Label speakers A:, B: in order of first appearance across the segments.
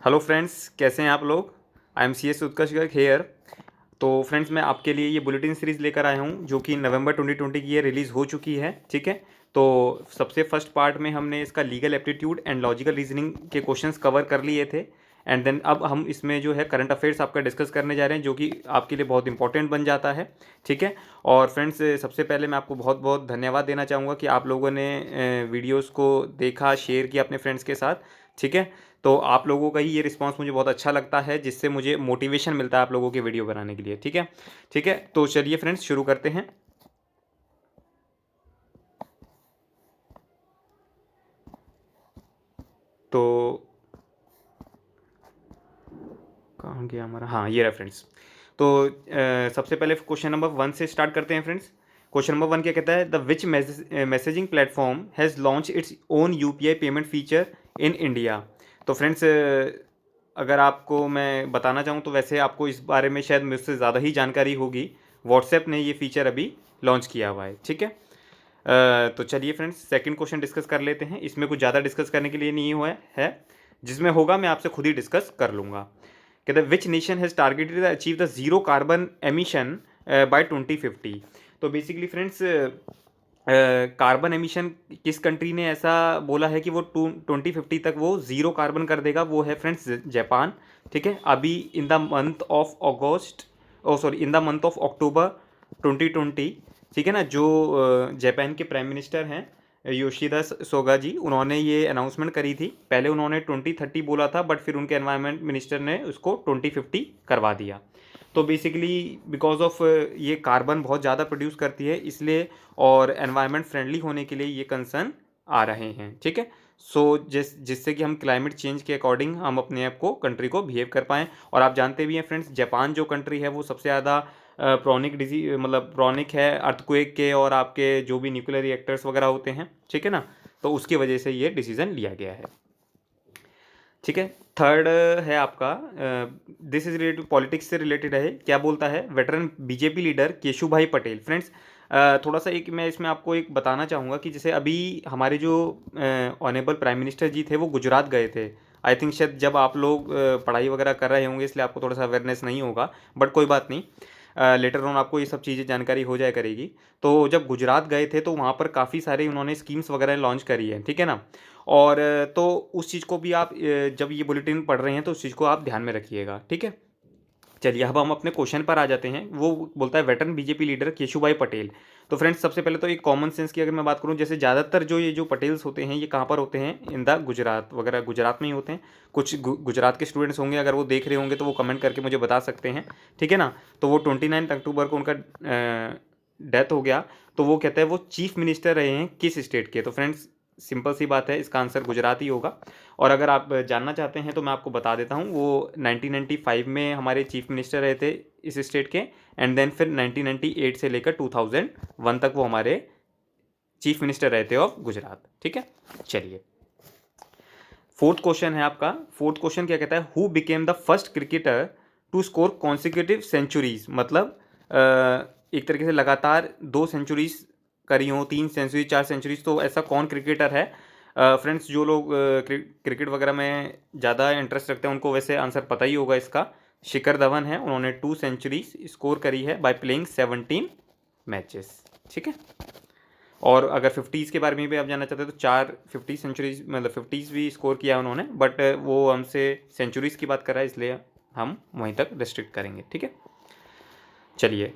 A: Hello friends, कैसे हैं आप लोग। I am C S Utkarsh Garg here. तो फ्रेंड्स, मैं आपके लिए ये बुलेटिन सीरीज़ लेकर आया हूँ जो कि नवंबर 2020 की ये रिलीज़ हो चुकी है। ठीक है। तो सबसे फर्स्ट पार्ट में हमने इसका legal aptitude and logical reasoning के क्वेश्चंस कवर कर लिए थे। एंड देन अब हम इसमें जो है करंट अफेयर्स आपका डिस्कस करने जा रहे हैं जो कि आपके लिए बहुत इंपॉर्टेंट बन जाता है। ठीक है। और फ्रेंड्स, सबसे पहले मैं आपको बहुत बहुत धन्यवाद देना चाहूँगा कि आप लोगों ने वीडियोज़ को देखा, शेयर किया अपने फ्रेंड्स के साथ। ठीक है। तो आप लोगों का ही ये रिस्पांस मुझे बहुत अच्छा लगता है, जिससे मुझे मोटिवेशन मिलता है आप लोगों की वीडियो बनाने के लिए। ठीक है। ठीक है, तो चलिए फ्रेंड्स शुरू करते हैं। तो कहाँ गया हमारा, हाँ ये रहा फ्रेंड्स। तो सबसे पहले क्वेश्चन नंबर 1 से स्टार्ट करते हैं फ्रेंड्स। क्वेश्चन नंबर 1 क्या कहता है, the which messaging platform has launch its own UPI payment feature in India. तो फ्रेंड्स, अगर आपको मैं बताना चाहूँ तो वैसे आपको इस बारे में शायद मुझसे ज़्यादा ही जानकारी होगी। व्हाट्सएप ने ये फीचर अभी लॉन्च किया हुआ है। ठीक है। तो चलिए फ्रेंड्स, सेकंड क्वेश्चन डिस्कस कर लेते हैं। इसमें कुछ ज़्यादा डिस्कस करने के लिए नहीं हुआ है, जिसमें होगा मैं आपसे खुद ही डिस्कस कर लूँगा। कहते हैं विच nation has targeted achieve the zero carbon emission by 2050। तो बेसिकली फ्रेंड्स, कार्बन एमिशन किस कंट्री ने ऐसा बोला है कि वो 2050 तक वो ज़ीरो कार्बन कर देगा, वो है फ्रेंड्स जापान। ठीक है। अभी in the month of August, oh sorry, in the month of October 2020, ठीक है ना, जो जापान के प्राइम मिनिस्टर हैं योशिदा सोगा जी, उन्होंने ये अनाउंसमेंट करी थी। पहले उन्होंने 2030 बोला था, बट फिर उनके एनवायरनमेंट मिनिस्टर ने उसको 2050 करवा दिया। तो बेसिकली बिकॉज ऑफ ये कार्बन बहुत ज़्यादा प्रोड्यूस करती है, इसलिए और एनवायरनमेंट फ्रेंडली होने के लिए ये कंसर्न आ रहे हैं। ठीक है। सो जिससे कि हम क्लाइमेट चेंज के अकॉर्डिंग हम अपने आप को, कंट्री को बिहेव कर पाएँ। और आप जानते भी हैं फ्रेंड्स, जापान जो कंट्री है वो सबसे ज़्यादा प्रॉनिक डिजीज, मतलब प्रॉनिक है अर्थक्वेक के और आपके जो भी न्यूक्लियर रिएक्टर्स वगैरह होते हैं। ठीक है ना। तो उसकी वजह से ये डिसीजन लिया गया है। ठीक है। थर्ड है आपका, दिस इज रिलेटेड, पॉलिटिक्स से रिलेटेड है। क्या बोलता है, वेटरन बीजेपी लीडर केशु भाई पटेल। फ्रेंड्स, थोड़ा सा एक मैं इसमें आपको एक बताना चाहूँगा कि जैसे अभी हमारे जो ऑनेबल प्राइम मिनिस्टर जी थे वो गुजरात गए थे। आई थिंक शायद जब आप लोग पढ़ाई वगैरह कर रहे होंगे, इसलिए आपको थोड़ा सा अवेयरनेस नहीं होगा, बट कोई बात नहीं। लेटर ऑन आपको ये सब चीज़ें जानकारी हो जाया करेगी। तो जब गुजरात गए थे तो वहाँ पर काफ़ी सारे उन्होंने स्कीम्स वगैरह लॉन्च करी है। ठीक है ना। और तो उस चीज़ को भी आप जब ये बुलेटिन पढ़ रहे हैं तो उस चीज़ को आप ध्यान में रखिएगा। ठीक है। चलिए अब हम अपने क्वेश्चन पर आ जाते हैं। वो बोलता है veteran BJP leader Keshubhai Patel. तो फ्रेंड्स, सबसे पहले तो एक कॉमन सेंस की अगर मैं बात करूं, जैसे ज़्यादातर जो ये जो पटेल्स होते हैं ये कहाँ पर होते हैं, इन द गुजरात वगैरह, गुजरात में ही होते हैं। कुछ गुजरात के स्टूडेंट्स होंगे, अगर वो देख रहे होंगे तो वो कमेंट करके मुझे बता सकते हैं। ठीक है ना। तो वो 29 अक्टूबर को उनका डेथ हो गया। तो वो कहते हैं वो चीफ मिनिस्टर रहे हैं किस स्टेट के। तो फ्रेंड्स, सिंपल सी बात है, इसका आंसर गुजरात ही होगा। और अगर आप जानना चाहते हैं तो मैं आपको बता देता हूँ, वो 1995 में हमारे चीफ मिनिस्टर रहे थे इस स्टेट के। एंड देन फिर 1998 से लेकर 2001 तक वो हमारे चीफ मिनिस्टर रहे थे ऑफ गुजरात। ठीक है। चलिए, फोर्थ क्वेश्चन है आपका। फोर्थ क्वेश्चन क्या कहता है, who became the first cricketer to score consecutive centuries. मतलब एक तरीके से लगातार 2 सेंचुरीज करी हो, 3 सेंचुरी, 4 सेंचुरीज। तो ऐसा कौन क्रिकेटर है। फ्रेंड्स, जो लोग क्रिकेट वगैरह में ज़्यादा इंटरेस्ट रखते हैं उनको वैसे आंसर पता ही होगा इसका। शिखर धवन है, उन्होंने 2 सेंचुरीज स्कोर करी है बाय प्लेइंग 17 मैचेस। ठीक है। और अगर फिफ्टीज़ के बारे में भी आप जानना चाहते हैं तो 4 50 सेंचुरीज, मतलब फिफ्टीज़ भी स्कोर किया है उन्होंने, बट वो हमसे सेंचुरीज़ की बात कर रहा है, इसलिए हम वहीं तक रिस्ट्रिक्ट करेंगे। ठीक है। चलिए,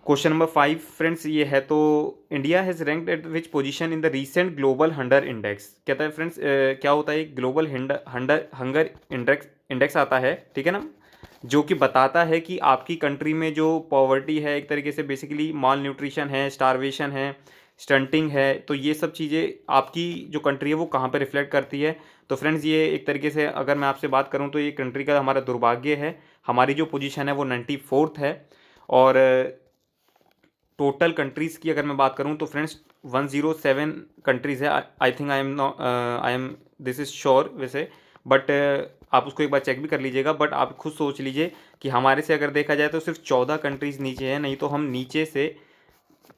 A: क्वेश्चन नंबर 5 फ्रेंड्स ये है, तो India has ranked eight which position in the recent global hunger index. कहता है फ्रेंड्स, क्या होता है, ग्लोबल हंगर इंडेक्स इंडेक्स आता है। ठीक है ना, जो कि बताता है कि आपकी कंट्री में जो पॉवर्टी है, एक तरीके से बेसिकली माल न्यूट्रिशन है, स्टारवेशन है, स्टंटिंग है, तो ये सब चीज़ें आपकी जो कंट्री है वो कहाँ पे रिफ्लेक्ट करती है। तो फ्रेंड्स, ये एक तरीके से अगर मैं आपसे बात करूँ तो ये कंट्री का हमारा दुर्भाग्य है। हमारी जो पोजीशन है वो 94th है। और टोटल कंट्रीज़ की अगर मैं बात करूं तो फ्रेंड्स 107 कंट्रीज़ है। I think I am this is sure वैसे, बट आप उसको एक बार चेक भी कर लीजिएगा। बट आप खुद सोच लीजिए कि हमारे से अगर देखा जाए तो सिर्फ 14 कंट्रीज़ नीचे है, नहीं तो हम नीचे से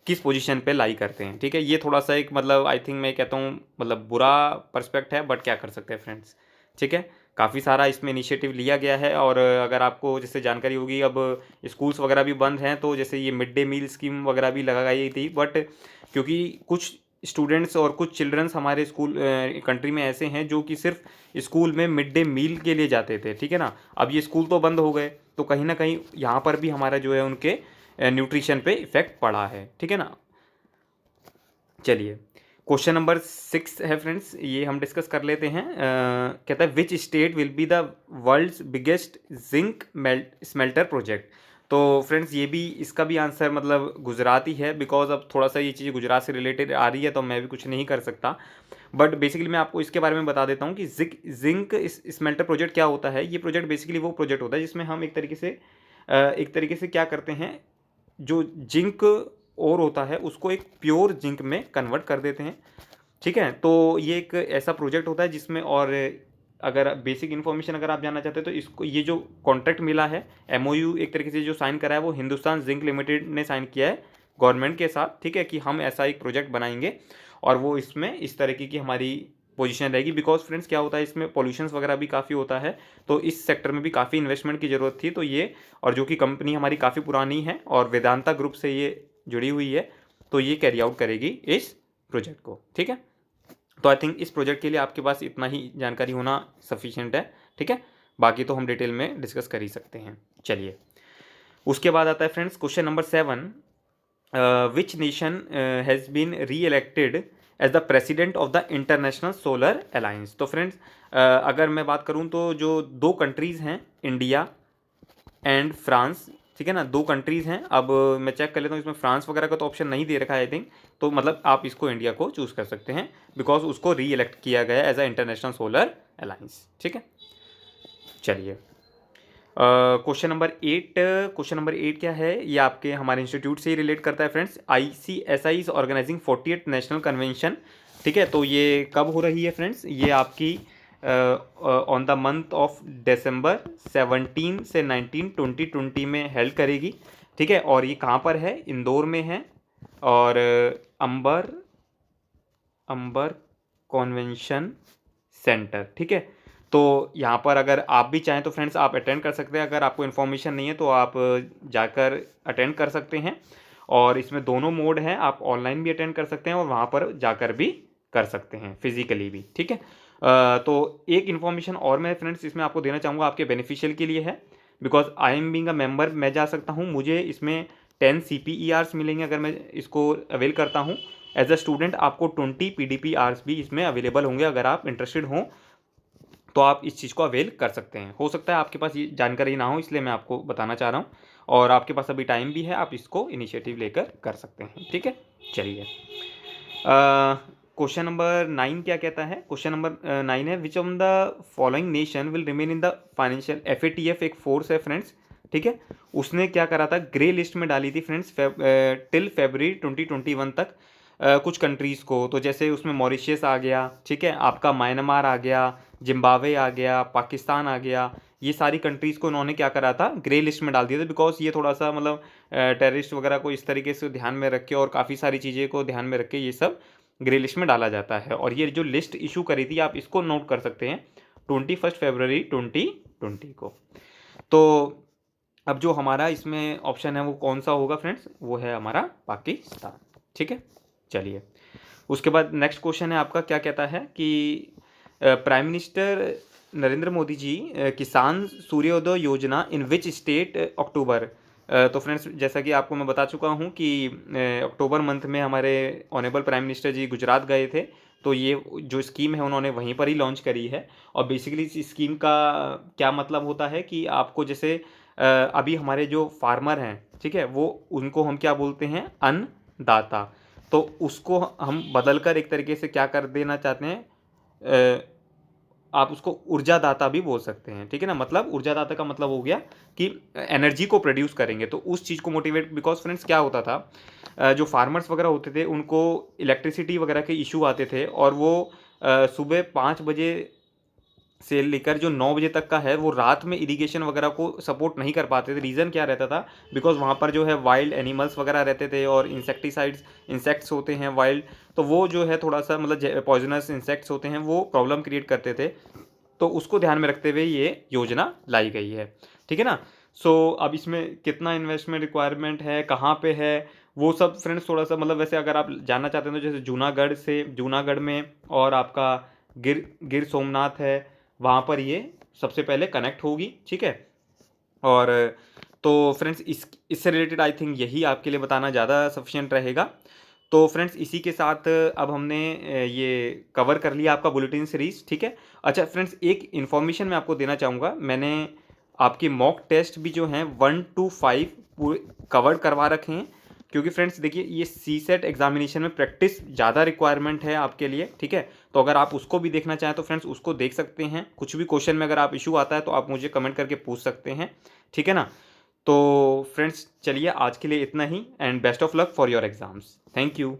A: किस पोजीशन पे लाई करते हैं। ठीक है। ये थोड़ा सा एक, मतलब आई थिंक मैं कहता हूँ, मतलब बुरा पर्सपेक्ट है, बट क्या कर सकते हैं फ्रेंड्स। ठीक है। काफ़ी सारा इसमें इनिशिएटिव लिया गया है। और अगर आपको जैसे जानकारी होगी, अब स्कूल्स वगैरह भी बंद हैं, तो जैसे ये मिड डे मील स्कीम वगैरह भी लगाई थी, बट क्योंकि कुछ स्टूडेंट्स और कुछ चिल्ड्रंस हमारे स्कूल कंट्री में ऐसे हैं जो कि सिर्फ स्कूल में मिड डे मील के लिए जाते थे, ठीक है ना। अब ये स्कूल तो बंद हो गए, तो कहीं ना कहीं यहाँ पर भी हमारा जो है उनके न्यूट्रिशन पे इफेक्ट पड़ा है, ठीक है ना। चलिए, क्वेश्चन नंबर 6 है फ्रेंड्स, ये हम डिस्कस कर लेते हैं। कहता है which state will be the world's biggest zinc smelter project. तो फ्रेंड्स ये भी, इसका भी आंसर मतलब गुजरात ही है, बिकॉज अब थोड़ा सा ये चीज़ गुजरात से रिलेटेड आ रही है, तो मैं भी कुछ नहीं कर सकता। बट बेसिकली मैं आपको इसके बारे में बता देता हूँ कि जिंक स्मेल्टर प्रोजेक्ट क्या होता है। ये प्रोजेक्ट बेसिकली वो प्रोजेक्ट होता है जिसमें हम एक तरीके से क्या करते हैं, जो जिंक और होता है उसको एक प्योर जिंक में कन्वर्ट कर देते हैं, ठीक है। तो ये एक ऐसा प्रोजेक्ट होता है जिसमें, और अगर बेसिक इन्फॉर्मेशन अगर आप जानना चाहते हैं तो इसको, ये जो कॉन्ट्रैक्ट मिला है, एमओयू एक तरीके से जो साइन करा है वो हिंदुस्तान जिंक लिमिटेड ने साइन किया है गवर्नमेंट के साथ, ठीक है, कि हम ऐसा एक प्रोजेक्ट बनाएंगे और वो इसमें इस तरीके की हमारी पोजीशन रहेगी। बिकॉज फ्रेंड्स क्या होता है, इसमें पॉल्यूशंस वगैरह भी काफ़ी होता है, तो इस सेक्टर में भी काफ़ी इन्वेस्टमेंट की ज़रूरत थी। तो ये, और जो कि कंपनी हमारी काफ़ी पुरानी है और वेदांता ग्रुप से ये जुड़ी हुई है, तो ये कैरी आउट करेगी इस प्रोजेक्ट को, ठीक है। तो आई थिंक इस प्रोजेक्ट के लिए आपके पास इतना ही जानकारी होना सफिशिएंट है, ठीक है। बाकी तो हम डिटेल में डिस्कस कर ही सकते हैं। चलिए, उसके बाद आता है friends question number 7, which nation has been re elected as the president of the International Solar Alliance. तो फ्रेंड्स अगर मैं बात करूं तो जो दो कंट्रीज़ हैं, इंडिया एंड फ्रांस, ठीक है ना, दो कंट्रीज़ हैं। अब मैं चेक कर लेता हूँ, इसमें फ्रांस वगैरह का तो ऑप्शन नहीं दे रखा है आई थिंक, तो मतलब आप इसको इंडिया को चूज़ कर सकते हैं, बिकॉज उसको री इलेक्ट किया गया as a International Solar Alliance, ठीक है। चलिए, क्वेश्चन नंबर 8 क्या है, ये आपके हमारे इंस्टीट्यूट से ही रिलेट करता है friends. ICSI is organising 40th national convention, ठीक है। तो ये कब हो रही है फ्रेंड्स, ये आपकी on the month of December 17 से 19 2020 में हेल्ड करेगी, ठीक है। और ये कहाँ पर है, इंदौर में है, और अंबर अंबर कॉन्वेंशन सेंटर, ठीक है। तो यहाँ पर अगर आप भी चाहें तो फ्रेंड्स आप अटेंड कर सकते हैं, अगर आपको इन्फॉर्मेशन नहीं है तो आप जाकर अटेंड कर सकते हैं। और इसमें दोनों मोड हैं, आप ऑनलाइन भी अटेंड कर सकते हैं और वहाँ पर जाकर भी कर सकते हैं, फिजिकली भी, ठीक है। तो एक इन्फॉर्मेशन और मैं फ्रेंड्स इसमें आपको देना चाहूँगा, आपके बेनिफिशियल के लिए है, because I am being a member, मैं जा सकता हूँ, मुझे इसमें 10 CPE मिलेंगे अगर मैं इसको अवेल करता हूँ। एज अ स्टूडेंट आपको 20 PDP आवर्स भी इसमें अवेलेबल होंगे। अगर आप इंटरेस्टेड हों तो आप इस चीज़ को अवेल कर सकते हैं। हो सकता है आपके पास ये जानकारी ना हो, इसलिए मैं आपको बताना चाह रहा हूँ, और आपके पास अभी टाइम भी है, आप इसको इनिशिएटिव लेकर कर सकते हैं, ठीक है। चलिए, क्वेश्चन नंबर 9 क्या कहता है, क्वेश्चन नंबर 9 है which of the following nation will remain in the financial, FATF एक फोर्स है फ्रेंड्स, ठीक है। उसने क्या करा था, ग्रे लिस्ट में डाली थी फ्रेंड्स टिल February 2021 तक कुछ कंट्रीज़ को। तो जैसे उसमें मॉरिशियस आ गया, ठीक है, आपका म्यांमार आ गया, जिम्बाब्वे आ गया, पाकिस्तान आ गया, ये सारी कंट्रीज़ को उन्होंने क्या करा था, ग्रे लिस्ट में डाल दिया था, बिकॉज ये थोड़ा सा मतलब टेररिस्ट वगैरह को इस तरीके से ध्यान में रख के और काफ़ी सारी चीज़ें को ध्यान में रख के ये सब ग्रे लिस्ट में डाला जाता है। और ये जो लिस्ट इशू करी थी, आप इसको नोट कर सकते हैं, 21 फरवरी 2020 को। तो अब जो हमारा इसमें ऑप्शन है वो कौन सा होगा फ्रेंड्स, वो है हमारा पाकिस्तान, ठीक है। चलिए, उसके बाद नेक्स्ट क्वेश्चन है आपका, क्या कहता है कि प्राइम मिनिस्टर नरेंद्र मोदी जी किसान सूर्योदय योजना इन विच स्टेट अक्टूबर। तो फ्रेंड्स जैसा कि आपको मैं बता चुका हूँ कि अक्टूबर मंथ में हमारे ऑनेबल प्राइम मिनिस्टर जी गुजरात गए थे, तो ये जो स्कीम है उन्होंने वहीं पर ही लॉन्च करी है। और बेसिकली इस स्कीम का क्या मतलब होता है कि आपको जैसे अभी हमारे जो फार्मर हैं, ठीक है, वो उनको हम क्या बोलते हैं, अन्नदाता, तो उसको हम बदल कर एक तरीके से क्या कर देना चाहते हैं, आप उसको ऊर्जादाता भी बोल सकते हैं, ठीक है ना। मतलब ऊर्जादाता का मतलब हो गया कि एनर्जी को प्रोड्यूस करेंगे, तो उस चीज़ को मोटिवेट, बिकॉज फ्रेंड्स क्या होता था, जो फार्मर्स वगैरह होते थे उनको इलेक्ट्रिसिटी वगैरह के इशू आते थे, और वो सुबह 5 बजे से लेकर जो 9 बजे तक का है वो रात में इरिगेशन वगैरह को सपोर्ट नहीं कर पाते थे। रीज़न क्या रहता था, बिकॉज वहाँ पर जो है वाइल्ड एनिमल्स वगैरह रहते थे और इंसेक्ट्स होते हैं वाइल्ड, तो वो जो है थोड़ा सा मतलब पॉइजनस इंसेक्ट्स होते हैं, वो प्रॉब्लम क्रिएट करते थे। तो उसको ध्यान में रखते हुए ये योजना लाई गई है, ठीक है ना। सो अब इसमें कितना इन्वेस्टमेंट रिक्वायरमेंट है, कहाँ पे है, वो सब फ्रेंड्स थोड़ा सा मतलब वैसे अगर आप जानना चाहते हैं तो जैसे जूनागढ़ में और आपका गिर सोमनाथ है, वहाँ पर ये सबसे पहले कनेक्ट होगी, ठीक है। और तो फ्रेंड्स इससे रिलेटेड आई थिंक यही आपके लिए बताना ज़्यादा सफिशिएंट रहेगा। तो फ्रेंड्स इसी के साथ अब हमने ये कवर कर लिया आपका बुलेटिन सीरीज, ठीक है। अच्छा फ्रेंड्स, एक इन्फॉर्मेशन मैं आपको देना चाहूँगा, मैंने आपकी मॉक टेस्ट भी जो हैं 1 to 5 पूरे कवर करवा रखे हैं, क्योंकि फ्रेंड्स देखिए ये सी सेट एग्जामिनेशन में प्रैक्टिस ज़्यादा रिक्वायरमेंट है आपके लिए, ठीक है। तो अगर आप उसको भी देखना चाहें तो फ्रेंड्स उसको देख सकते हैं। कुछ भी क्वेश्चन में अगर आप इशू आता है तो आप मुझे कमेंट करके पूछ सकते हैं, ठीक है ना। तो फ्रेंड्स चलिए आज के लिए इतना ही, and best of luck for your exams. Thank you.